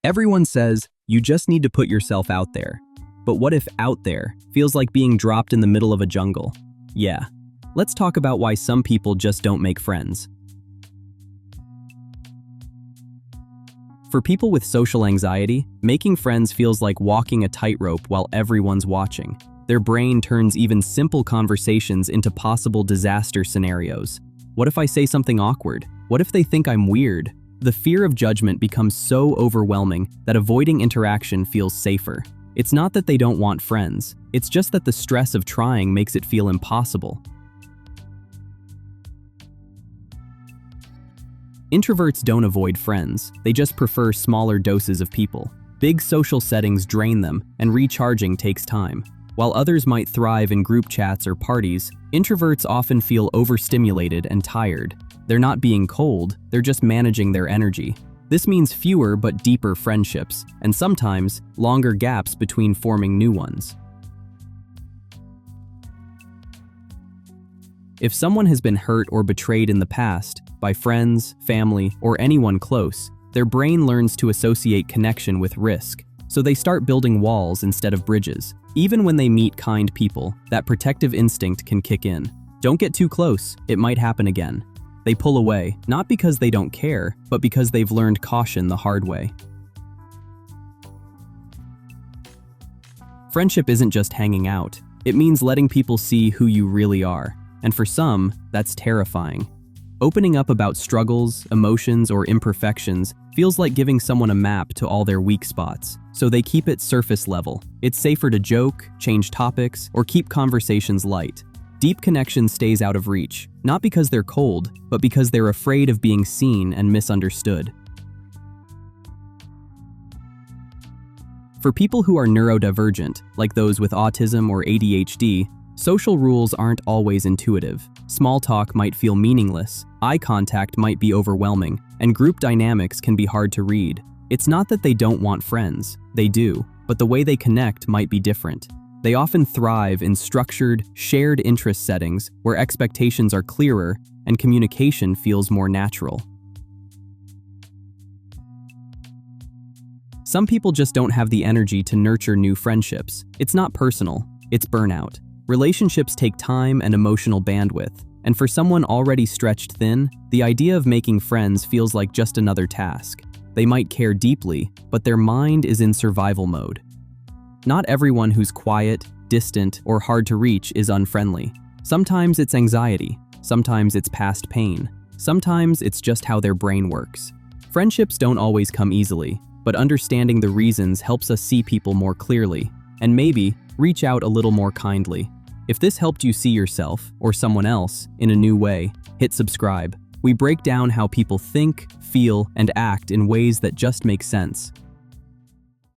Everyone says you just need to put yourself out there. But what if out there feels like being dropped in the middle of a jungle? Yeah, let's talk about why some people just don't make friends. For people with social anxiety, making friends feels like walking a tightrope while everyone's watching. Their brain turns even simple conversations into possible disaster scenarios. What if I say something awkward? What if they think I'm weird? The fear of judgment becomes so overwhelming that avoiding interaction feels safer. It's not that they don't want friends, it's just that the stress of trying makes it feel impossible. Introverts don't avoid friends, they just prefer smaller doses of people. Big social settings drain them, and recharging takes time. While others might thrive in group chats or parties, introverts often feel overstimulated and tired. They're not being cold, they're just managing their energy. This means fewer but deeper friendships, and sometimes longer gaps between forming new ones. If someone has been hurt or betrayed in the past, by friends, family, or anyone close, their brain learns to associate connection with risk, so they start building walls instead of bridges. Even when they meet kind people, that protective instinct can kick in. Don't get too close, it might happen again. They pull away, not because they don't care, but because they've learned caution the hard way. Friendship isn't just hanging out. It means letting people see who you really are. And for some, that's terrifying. Opening up about struggles, emotions, or imperfections feels like giving someone a map to all their weak spots, so they keep it surface level. It's safer to joke, change topics, or keep conversations light. Deep connection stays out of reach, not because they're cold, but because they're afraid of being seen and misunderstood. For people who are neurodivergent, like those with autism or ADHD, social rules aren't always intuitive. Small talk might feel meaningless, eye contact might be overwhelming, and group dynamics can be hard to read. It's not that they don't want friends, they do, but the way they connect might be different. They often thrive in structured, shared interest settings where expectations are clearer and communication feels more natural. Some people just don't have the energy to nurture new friendships. It's not personal, it's burnout. Relationships take time and emotional bandwidth, and for someone already stretched thin, the idea of making friends feels like just another task. They might care deeply, but their mind is in survival mode. Not everyone who's quiet, distant, or hard to reach is unfriendly. Sometimes it's anxiety, sometimes it's past pain, sometimes it's just how their brain works. Friendships don't always come easily, but understanding the reasons helps us see people more clearly, and maybe reach out a little more kindly. If this helped you see yourself, or someone else, in a new way, hit subscribe. We break down how people think, feel, and act in ways that just make sense.